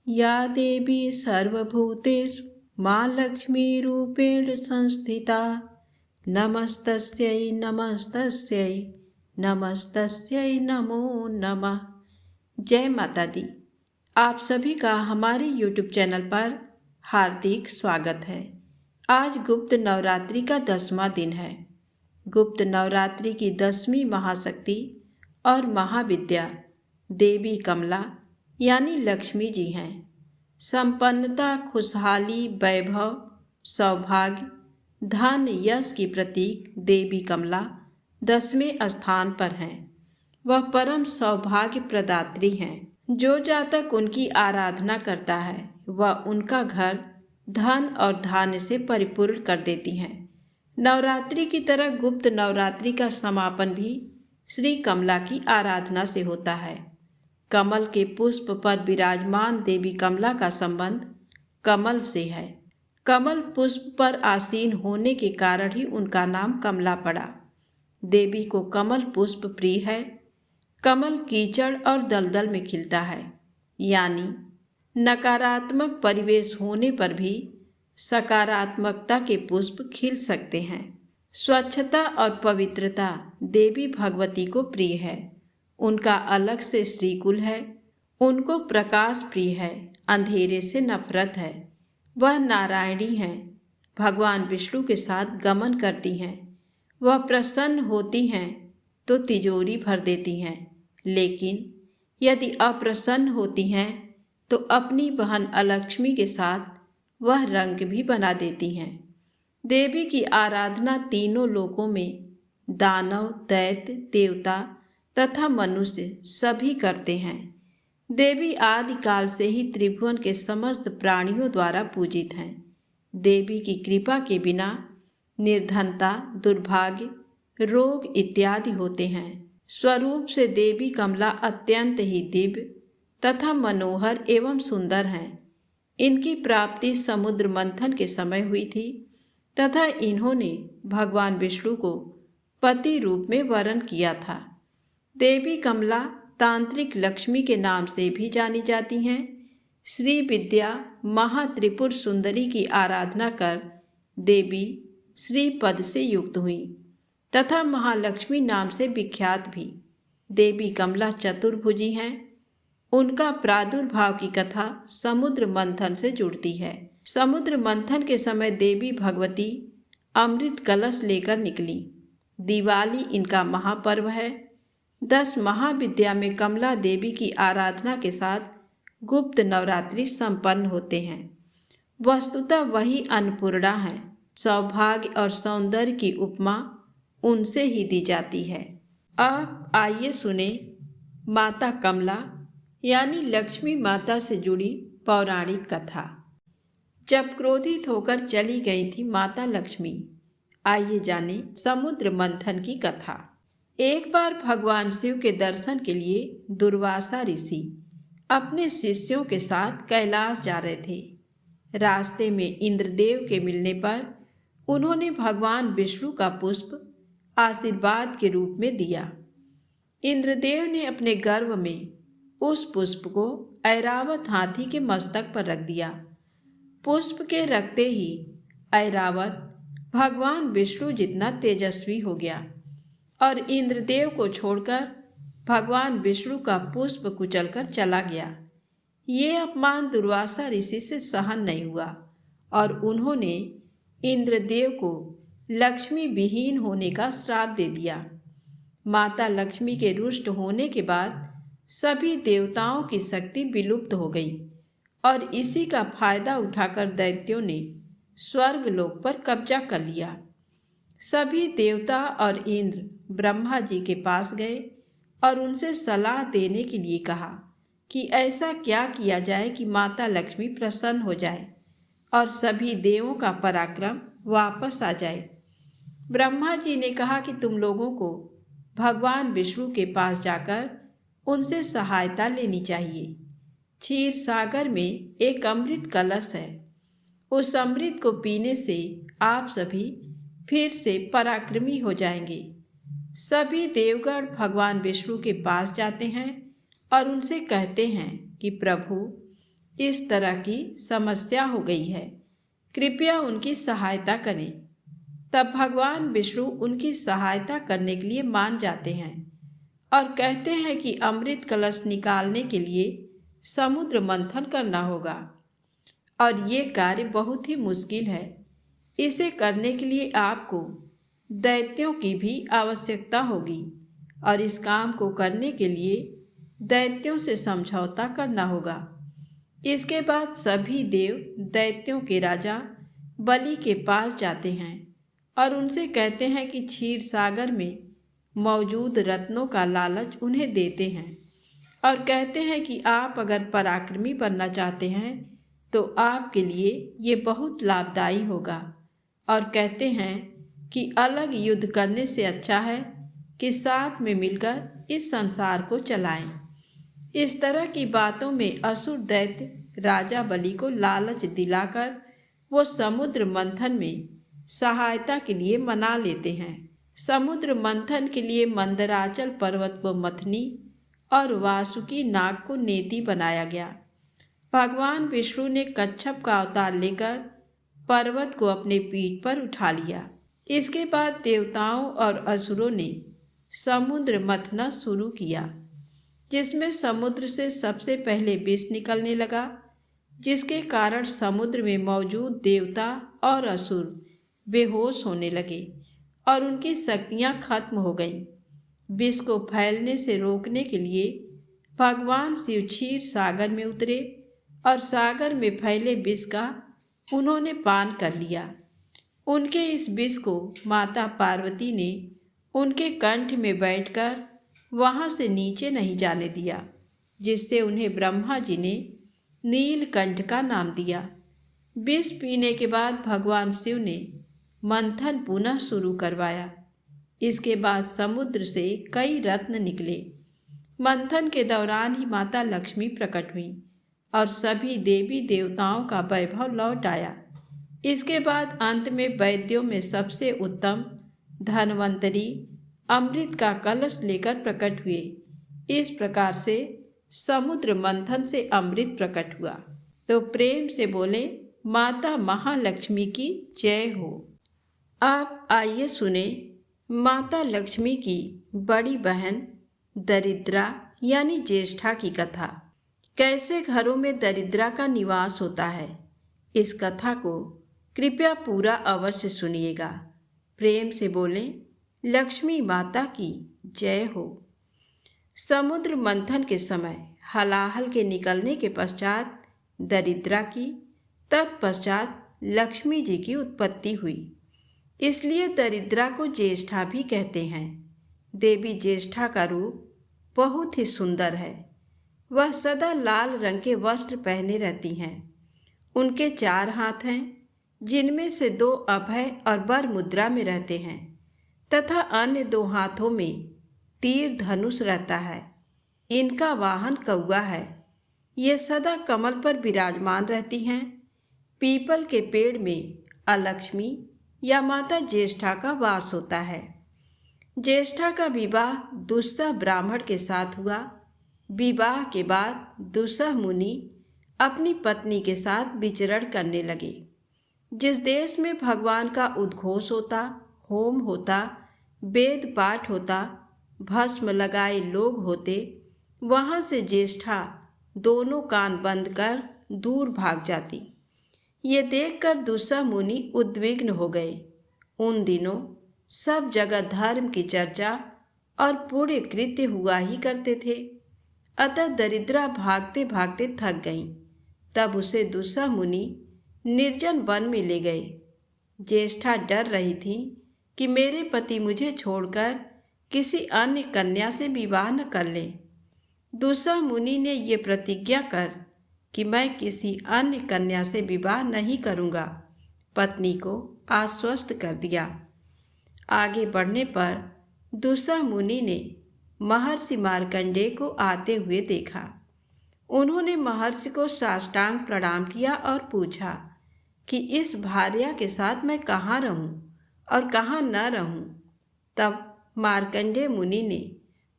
या देवी सर्वभूतेषु माँ लक्ष्मीरूपेण संस्थिता नमस्तस्यै नमस्तस्यै नमस्तस्यै नमो नमः। जय माता दी। आप सभी का हमारे YouTube चैनल पर हार्दिक स्वागत है। आज गुप्त नवरात्रि का 10वां दिन है। गुप्त नवरात्रि की 10वीं महाशक्ति और महाविद्या देवी कमला यानी लक्ष्मी जी हैं। संपन्नता, खुशहाली, वैभव, सौभाग्य, धन, यश की प्रतीक देवी कमला 10वें स्थान पर हैं। वह परम सौभाग्य प्रदात्री हैं। जो जातक उनकी आराधना करता है वह उनका घर धन और धान्य से परिपूर्ण कर देती हैं। नवरात्रि की तरह गुप्त नवरात्रि का समापन भी श्री कमला की आराधना से होता है। कमल के पुष्प पर विराजमान देवी कमला का संबंध कमल से है। कमल पुष्प पर आसीन होने के कारण ही उनका नाम कमला पड़ा। देवी को कमल पुष्प प्रिय है। कमल कीचड़ और दलदल में खिलता है, यानी नकारात्मक परिवेश होने पर भी सकारात्मकता के पुष्प खिल सकते हैं। स्वच्छता और पवित्रता देवी भगवती को प्रिय है। उनका अलग से श्रीकुल है। उनको प्रकाश प्रिय है, अंधेरे से नफरत है। वह नारायणी हैं, भगवान विष्णु के साथ गमन करती हैं। वह प्रसन्न होती हैं तो तिजोरी भर देती हैं, लेकिन यदि अप्रसन्न होती हैं तो अपनी बहन अलक्ष्मी के साथ वह रंग भी बना देती हैं। देवी की आराधना तीनों लोकों में दानव, दैत्य, देवता तथा मनुष्य सभी करते हैं। देवी आदिकाल से ही त्रिभुवन के समस्त प्राणियों द्वारा पूजित हैं। देवी की कृपा के बिना निर्धनता, दुर्भाग्य, रोग इत्यादि होते हैं। स्वरूप से देवी कमला अत्यंत ही दिव्य तथा मनोहर एवं सुंदर हैं। इनकी प्राप्ति समुद्र मंथन के समय हुई थी तथा इन्होंने भगवान विष्णु को पति रूप में वरण किया था। देवी कमला तांत्रिक लक्ष्मी के नाम से भी जानी जाती हैं। श्री विद्या महात्रिपुर सुंदरी की आराधना कर देवी श्री पद से युक्त हुई तथा महालक्ष्मी नाम से विख्यात भी। देवी कमला चतुर्भुजी हैं। उनका प्रादुर्भाव की कथा समुद्र मंथन से जुड़ती है। समुद्र मंथन के समय देवी भगवती अमृत कलश लेकर निकली। दिवाली इनका महापर्व है। 10 महाविद्या में कमला देवी की आराधना के साथ गुप्त नवरात्रि संपन्न होते हैं। वस्तुतः वही अन्नपूर्णा है। सौभाग्य और सौंदर्य की उपमा उनसे ही दी जाती है। अब आइए सुने माता कमला यानी लक्ष्मी माता से जुड़ी पौराणिक कथा। जब क्रोधित होकर चली गई थी माता लक्ष्मी, आइए जाने समुद्र मंथन की कथा। एक बार भगवान शिव के दर्शन के लिए दुर्वासा ऋषि अपने शिष्यों के साथ कैलाश जा रहे थे। रास्ते में इंद्रदेव के मिलने पर उन्होंने भगवान विष्णु का पुष्प आशीर्वाद के रूप में दिया। इंद्रदेव ने अपने गर्व में उस पुष्प को ऐरावत हाथी के मस्तक पर रख दिया। पुष्प के रखते ही ऐरावत भगवान विष्णु जितना तेजस्वी हो गया और इंद्रदेव को छोड़कर भगवान विष्णु का पुष्प कुचलकर चला गया। ये अपमान दुर्वासा ऋषि से सहन नहीं हुआ और उन्होंने इंद्रदेव को लक्ष्मी विहीन होने का श्राप दे दिया। माता लक्ष्मी के रुष्ट होने के बाद सभी देवताओं की शक्ति विलुप्त हो गई और इसी का फायदा उठाकर दैत्यों ने स्वर्गलोक पर कब्जा कर लिया। सभी देवता और इंद्र ब्रह्मा जी के पास गए और उनसे सलाह देने के लिए कहा कि ऐसा क्या किया जाए कि माता लक्ष्मी प्रसन्न हो जाए और सभी देवों का पराक्रम वापस आ जाए। ब्रह्मा जी ने कहा कि तुम लोगों को भगवान विष्णु के पास जाकर उनसे सहायता लेनी चाहिए। क्षीर सागर में एक अमृत कलश है। उस अमृत को पीने से आप सभी फिर से पराक्रमी हो जाएंगे। सभी देवगण भगवान विष्णु के पास जाते हैं और उनसे कहते हैं कि प्रभु, इस तरह की समस्या हो गई है, कृपया उनकी सहायता करें। तब भगवान विष्णु उनकी सहायता करने के लिए मान जाते हैं और कहते हैं कि अमृत कलश निकालने के लिए समुद्र मंथन करना होगा और ये कार्य बहुत ही मुश्किल है। इसे करने के लिए आपको दैत्यों की भी आवश्यकता होगी और इस काम को करने के लिए दैत्यों से समझौता करना होगा। इसके बाद सभी देव दैत्यों के राजा बलि के पास जाते हैं और उनसे कहते हैं कि क्षीर सागर में मौजूद रत्नों का लालच उन्हें देते हैं और कहते हैं कि आप अगर पराक्रमी बनना चाहते हैं तो आपके लिए ये बहुत लाभदायी होगा और कहते हैं कि अलग युद्ध करने से अच्छा है कि साथ में मिलकर इस संसार को चलाएं। इस तरह की बातों में असुर दैत्य राजा बलि को लालच दिलाकर वो समुद्र मंथन में सहायता के लिए मना लेते हैं। समुद्र मंथन के लिए मंदराचल पर्वत को मथनी और वासुकी नाग को नेति बनाया गया। भगवान विष्णु ने कच्छप का अवतार लेकर पर्वत को अपने पीठ पर उठा लिया। इसके बाद देवताओं और असुरों ने समुद्र मथना शुरू किया, जिसमें समुद्र से सबसे पहले विष निकलने लगा, जिसके कारण समुद्र में मौजूद देवता और असुर बेहोश होने लगे और उनकी शक्तियां खत्म हो गईं। विष को फैलने से रोकने के लिए भगवान शिव क्षीर सागर में उतरे और सागर में फैले विष का उन्होंने पान कर लिया। उनके इस विष को माता पार्वती ने उनके कंठ में बैठकर वहाँ से नीचे नहीं जाने दिया, जिससे उन्हें ब्रह्मा जी ने नीलकंठ का नाम दिया। विष पीने के बाद भगवान शिव ने मंथन पुनः शुरू करवाया। इसके बाद समुद्र से कई रत्न निकले। मंथन के दौरान ही माता लक्ष्मी प्रकट हुई और सभी देवी देवताओं का वैभव लौट आया। इसके बाद अंत में वैद्यों में सबसे उत्तम धन्वंतरी अमृत का कलश लेकर प्रकट हुए। इस प्रकार से समुद्र मंथन से अमृत प्रकट हुआ। तो प्रेम से बोले माता महालक्ष्मी की जय हो। अब आइए सुने माता लक्ष्मी की बड़ी बहन दरिद्रा यानी ज्येष्ठा की कथा। कैसे घरों में दरिद्रा का निवास होता है, इस कथा को कृपया पूरा अवश्य सुनिएगा। प्रेम से बोलें लक्ष्मी माता की जय हो। समुद्र मंथन के समय हलाहल के निकलने के पश्चात दरिद्रा की, तत्पश्चात लक्ष्मी जी की उत्पत्ति हुई। इसलिए दरिद्रा को ज्येष्ठा भी कहते हैं। देवी ज्येष्ठा का रूप बहुत ही सुंदर है। वह सदा लाल रंग के वस्त्र पहने रहती हैं। उनके 4 हाथ हैं, जिनमें से 2 अभय और वर मुद्रा में रहते हैं तथा अन्य 2 हाथों में तीर धनुष रहता है। इनका वाहन कौआ है। ये सदा कमल पर विराजमान रहती हैं। पीपल के पेड़ में अलक्ष्मी या माता ज्येष्ठा का वास होता है। ज्येष्ठा का विवाह दुस्सह ब्राह्मण के साथ हुआ। विवाह के बाद दुस्सह मुनि अपनी पत्नी के साथ विचरण करने लगे। जिस देश में भगवान का उद्घोष होता, होम होता, वेद पाठ होता, भस्म लगाए लोग होते, वहाँ से ज्येष्ठा दोनों कान बंद कर दूर भाग जाती। ये देखकर दुस्सह मुनि उद्विग्न हो गए। उन दिनों सब जगह धर्म की चर्चा और पुण्य कृत्य हुआ ही करते थे। अतः दरिद्रा भागते भागते थक गईं। तब उसे दुस्सह मुनि निर्जन वन में ले गए। ज्येष्ठा डर रही थी कि मेरे पति मुझे छोड़कर किसी अन्य कन्या से विवाह न कर लें। दुस्सह मुनि ने ये प्रतिज्ञा कर कि मैं किसी अन्य कन्या से विवाह नहीं करूँगा, पत्नी को आश्वस्त कर दिया। आगे बढ़ने पर दुस्सह मुनि ने महर्षि मार्कंडेय को आते हुए देखा। उन्होंने महर्षि को साष्टांग प्रणाम किया और पूछा कि इस भार्या के साथ मैं कहाँ रहूं और कहाँ न रहूं। तब मार्कंडेय मुनि ने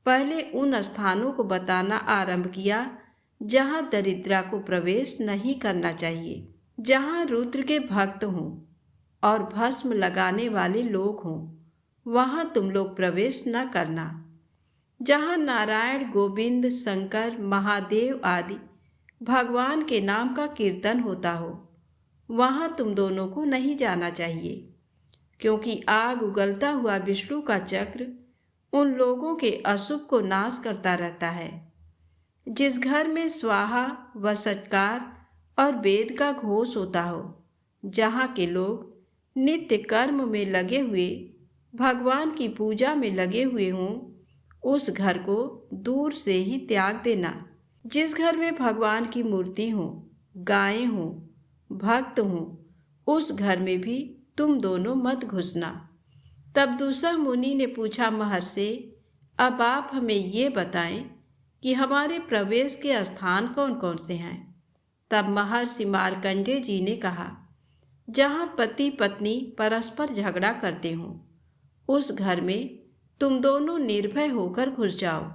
पहले उन स्थानों को बताना आरंभ किया जहाँ दरिद्रा को प्रवेश नहीं करना चाहिए। जहाँ रुद्र के भक्त हों और भस्म लगाने वाले लोग हों, वहाँ तुम लोग प्रवेश न करना। जहाँ नारायण, गोविंद, शंकर, महादेव आदि भगवान के नाम का कीर्तन होता हो, वहाँ तुम दोनों को नहीं जाना चाहिए, क्योंकि आग उगलता हुआ विष्णु का चक्र उन लोगों के अशुभ को नाश करता रहता है। जिस घर में स्वाहा व सत्कार और वेद का घोष होता हो, जहाँ के लोग नित्य कर्म में लगे हुए, भगवान की पूजा में लगे हुए हों, उस घर को दूर से ही त्याग देना। जिस घर में भगवान की मूर्ति हो, गायें हों, भक्त हों, उस घर में भी तुम दोनों मत घुसना। तब दूसरा मुनि ने पूछा, महर्षि, अब आप हमें ये बताएं कि हमारे प्रवेश के स्थान कौन कौन से हैं। तब महर्षि मार्कंडेय जी ने कहा, जहाँ पति पत्नी परस्पर झगड़ा करते हों, उस घर में तुम दोनों निर्भय होकर घुस जाओ।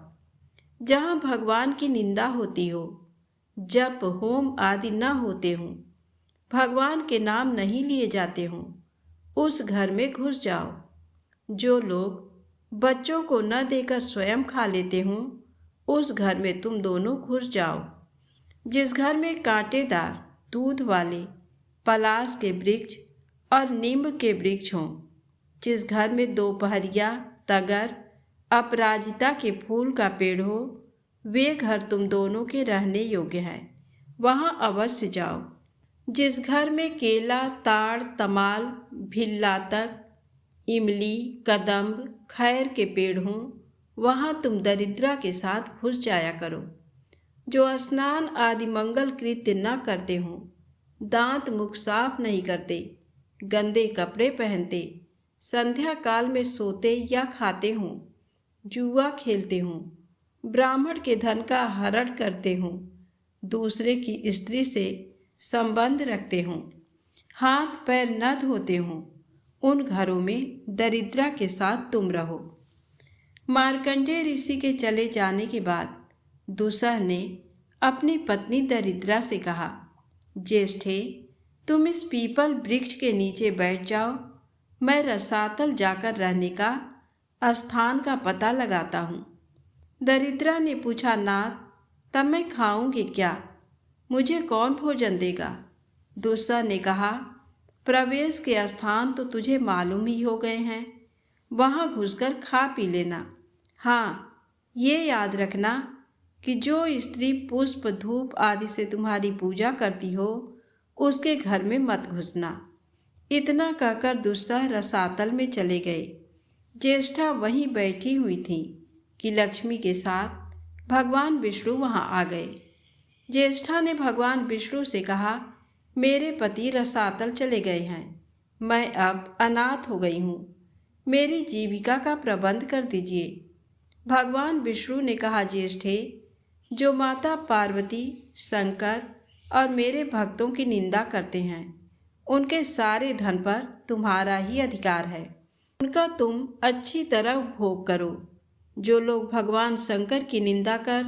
जहाँ भगवान की निंदा होती हो, जप होम आदि न होते हों, भगवान के नाम नहीं लिए जाते हों, उस घर में घुस जाओ। जो लोग बच्चों को न देकर स्वयं खा लेते हों, उस घर में तुम दोनों घुस जाओ। जिस घर में कांटेदार दूध वाले पलाश के वृक्ष और नींब के वृक्ष हों, जिस घर में दोपहरिया, तगर, अपराजिता के फूल का पेड़ हो, वे घर तुम दोनों के रहने योग्य हैं, वहाँ अवश्य जाओ। जिस घर में केला, ताड़, तमाल, भिल्लातक, इमली, कदम्ब, खैर के पेड़ हों, वहाँ तुम दरिद्रा के साथ घुस जाया करो। जो स्नान आदि मंगल कृत्य न करते हों, दांत मुख साफ नहीं करते, गंदे कपड़े पहनते, संध्या काल में सोते या खाते हों, जुआ खेलते हों, ब्राह्मण के धन का हरण करते हों, दूसरे की स्त्री से संबंध रखते हों, हाथ पैर न धोते हों, उन घरों में दरिद्रा के साथ तुम रहो। मार्कंडेय ऋषि के चले जाने के बाद दूसरा ने अपनी पत्नी दरिद्रा से कहा, ज्येष्ठे, तुम इस पीपल वृक्ष के नीचे बैठ जाओ, मैं रसातल जाकर रहने का स्थान का पता लगाता हूँ। दरिद्रा ने पूछा, नाथ, तब मैं खाऊंगी क्या? मुझे कौन भोजन देगा? दूसरा ने कहा, प्रवेश के स्थान तो तुझे मालूम ही हो गए हैं, वहाँ घुसकर खा पी लेना। हाँ, ये याद रखना कि जो स्त्री पुष्प धूप आदि से तुम्हारी पूजा करती हो, उसके घर में मत घुसना। इतना कहकर दूसरा रसातल में चले गए। ज्येष्ठा वहीं बैठी हुई थी कि लक्ष्मी के साथ भगवान विष्णु वहाँ आ गए। ज्येष्ठा ने भगवान विष्णु से कहा, मेरे पति रसातल चले गए हैं, मैं अब अनाथ हो गई हूँ, मेरी जीविका का प्रबंध कर दीजिए। भगवान विष्णु ने कहा, ज्येष्ठे, जो माता पार्वती, शंकर और मेरे भक्तों की निंदा करते हैं, उनके सारे धन पर तुम्हारा ही अधिकार है, उनका तुम अच्छी तरह उपभोग करो। जो लोग भगवान शंकर की निंदा कर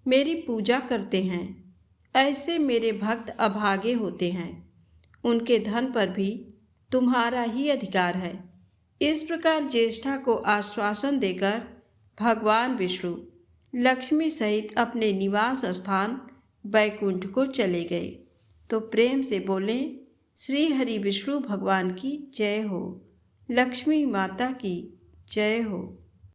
मेरी पूजा करते हैं, ऐसे मेरे भक्त अभागे होते हैं, उनके धन पर भी तुम्हारा ही अधिकार है। इस प्रकार ज्येष्ठा को आश्वासन देकर भगवान विष्णु लक्ष्मी सहित अपने निवास स्थान बैकुंठ को चले गए। तो प्रेम से बोलें, श्री हरि विष्णु भगवान की जय हो, लक्ष्मी माता की जय हो।